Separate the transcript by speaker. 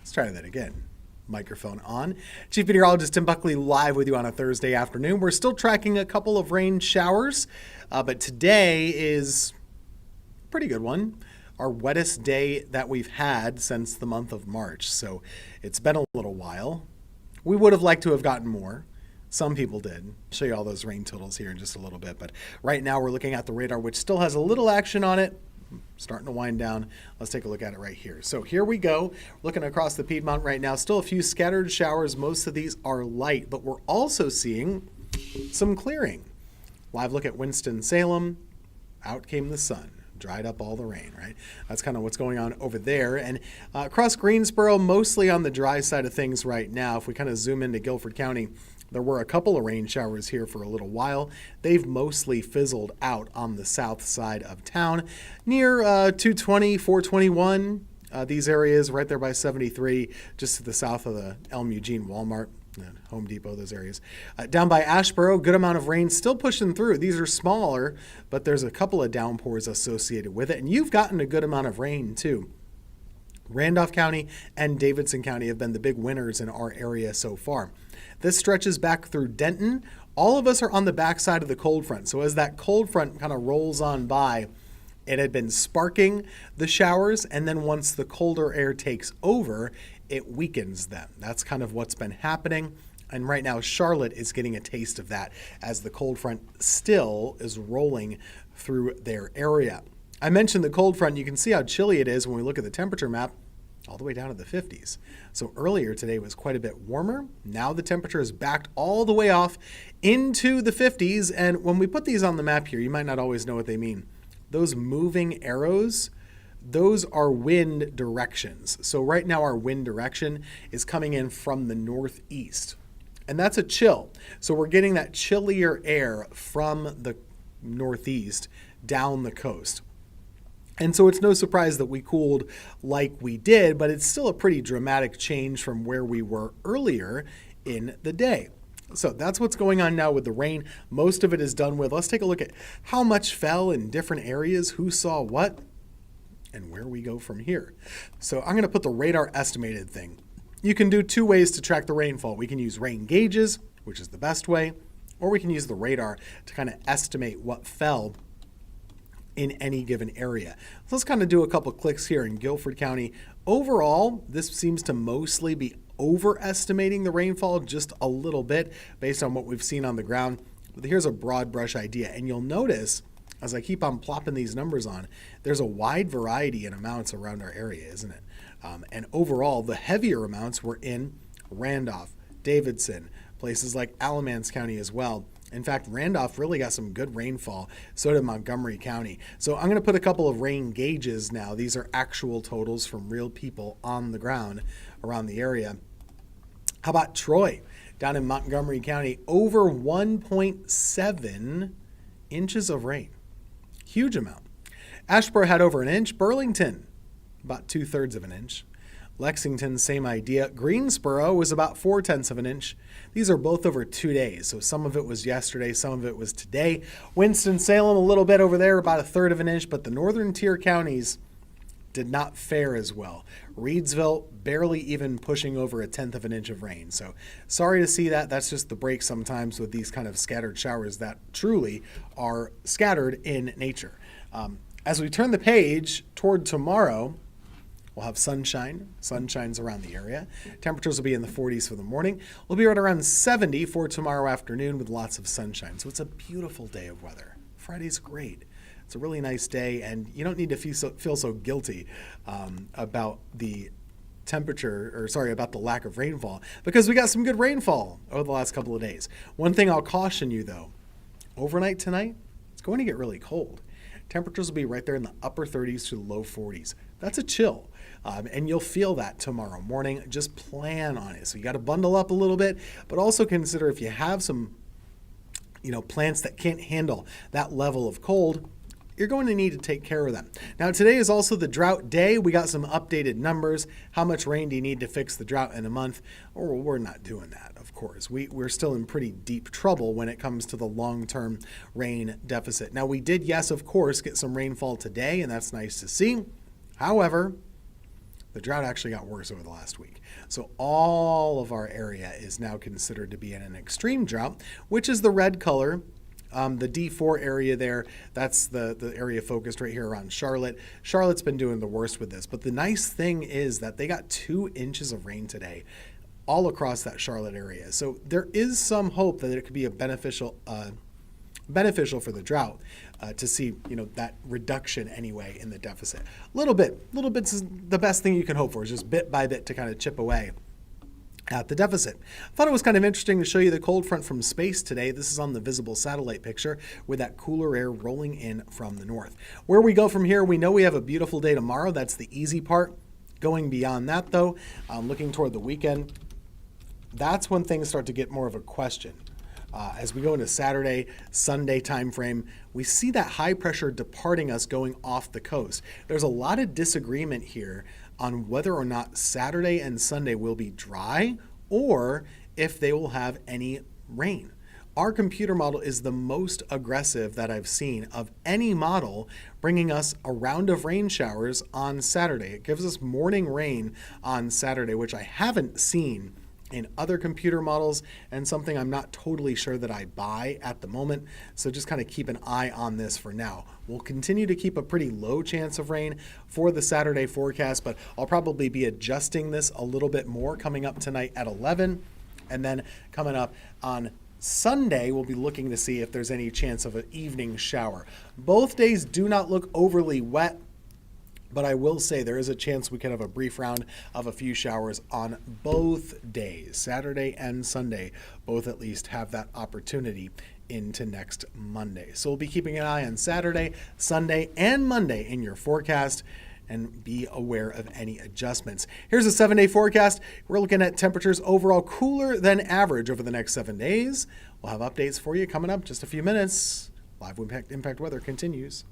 Speaker 1: Let's try that again. Microphone on. Chief Meteorologist Tim Buckley live with you on a Thursday afternoon. We're still tracking a couple of rain showers, but today is a pretty good one. Our wettest day that we've had since the month of March. So it's been a little while. We would have liked to have gotten more. Some people did. I'll show you all those rain totals here in just a little bit. But right now we're looking at the radar, which still has a little action on it. Starting to wind down. Let's take a look at it right here. So here we go. Looking across the Piedmont right now. Still a few scattered showers. Most of these are light, but we're also seeing some clearing. Live look at Winston-Salem. Out came the sun. Dried up all the rain, right? That's kind of what's going on over there. And across Greensboro, mostly on the dry side of things right now. If we kind of zoom into Guilford County, there were a couple of rain showers here for a little while. They've mostly fizzled out on the south side of town near 220, 421. These areas right there by 73, just to the south of the Elm Eugene Walmart, Home Depot, those areas. Down by Asheboro, good amount of rain still pushing through. These are smaller, but there's a couple of downpours associated with it. And you've gotten a good amount of rain too. Randolph County and Davidson County have been the big winners in our area so far. This stretches back through Denton. All of us are on the backside of the cold front. So as that cold front kind of rolls on by, it had been sparking the showers, and then once the colder air takes over, it weakens them. That's kind of what's been happening. And right now, Charlotte is getting a taste of that as the cold front still is rolling through their area. I mentioned the cold front. You can see how chilly it is when we look at the temperature map, all the way down to the 50s. So earlier today was quite a bit warmer. Now the temperature is backed all the way off into the 50s. And when we put these on the map here, you might not always know what they mean. Those moving arrows, those are wind directions. So right now our wind direction is coming in from the northeast. And that's a chill. So we're getting that chillier air from the northeast down the coast. And so it's no surprise that we cooled like we did, but it's still a pretty dramatic change from where we were earlier in the day. So that's what's going on now with the rain. Most of it is done with. Let's take a look at how much fell in different areas, who saw what, and where we go from here. So I'm going to put the radar estimated thing. You can do two ways to track the rainfall. We can use rain gauges, which is the best way, or we can use the radar to kind of estimate what fell in any given area. So let's kind of do a couple clicks here in Guilford County. Overall, this seems to mostly be overestimating the rainfall just a little bit based on what we've seen on the ground. But here's a broad brush idea. And you'll notice, as I keep on plopping these numbers on, there's a wide variety in amounts around our area, isn't it? And overall, the heavier amounts were in Randolph, Davidson, places like Alamance County as well. In fact, Randolph really got some good rainfall. So did Montgomery County. So I'm going to put a couple of rain gauges now. These are actual totals from real people on the ground around the area. How about Troy? Down in Montgomery County, over 1.7 inches of rain. Huge amount. Asheboro had over an inch. Burlington, about 2/3 of an inch. Lexington, same idea. Greensboro was about 4/10 of an inch. These are both over 2 days. So some of it was yesterday, some of it was today. Winston-Salem, a little bit over there, about 1/3 of an inch, but the northern tier counties did not fare as well. Reedsville, barely even pushing over 1/10 of an inch of rain. So sorry to see that. That's just the break sometimes with these kind of scattered showers that truly are scattered in nature. As we turn the page toward tomorrow, we'll have sunshine. Sunshine's around the area. Temperatures will be in the 40s for the morning. We'll be right around 70 for tomorrow afternoon with lots of sunshine. So it's a beautiful day of weather. Friday's great. It's a really nice day, and you don't need to feel so guilty about the about the lack of rainfall, because we got some good rainfall over the last couple of days. One thing I'll caution you, though, overnight tonight, it's going to get really cold. Temperatures will be right there in the upper 30s to low 40s. That's a chill. And you'll feel that tomorrow morning. Just plan on it. So you got to bundle up a little bit, but also consider if you have some, plants that can't handle that level of cold, you're going to need to take care of them. Now, today is also the drought day. We got some updated numbers. How much rain do you need to fix the drought in a month? Or we're not doing that, of course. We're still in pretty deep trouble when it comes to the long-term rain deficit. Now, we did, yes, of course, get some rainfall today, and that's nice to see. However, The drought actually got worse over the last week. So all of our area is now considered to be in an extreme drought, which is the red color. The D4 area there, that's the area focused right here around Charlotte. Charlotte's been doing the worst with this, but the nice thing is that they got 2 inches of rain today all across that Charlotte area. So there is some hope that it could be a beneficial for the drought to see, that reduction anyway in the deficit. Little bit's the best thing you can hope for, is just bit by bit to kind of chip away at the deficit. I thought it was kind of interesting to show you the cold front from space today. This is on the visible satellite picture with that cooler air rolling in from the north. Where we go from here, we know we have a beautiful day tomorrow. That's the easy part. Going beyond that, though, looking toward the weekend, that's when things start to get more of a question. As we go into Saturday, Sunday timeframe, we see that high pressure departing us going off the coast. There's a lot of disagreement here on whether or not Saturday and Sunday will be dry or if they will have any rain. Our computer model is the most aggressive that I've seen of any model, bringing us a round of rain showers on Saturday. It gives us morning rain on Saturday, which I haven't seen in other computer models, and something I'm not totally sure that I buy at the moment. So just kind of keep an eye on this for now. We'll continue to keep a pretty low chance of rain for the Saturday forecast, but I'll probably be adjusting this a little bit more coming up tonight at 11. And then coming up on Sunday, we'll be looking to see if there's any chance of an evening shower. Both days do not look overly wet, but I will say there is a chance we could have a brief round of a few showers on both days. Saturday and Sunday both at least have that opportunity into next Monday. So we'll be keeping an eye on Saturday, Sunday, and Monday in your forecast, and be aware of any adjustments. Here's a 7-day forecast. We're looking at temperatures overall cooler than average over the next 7 days. We'll have updates for you coming up just a few minutes. Live Impact Weather continues.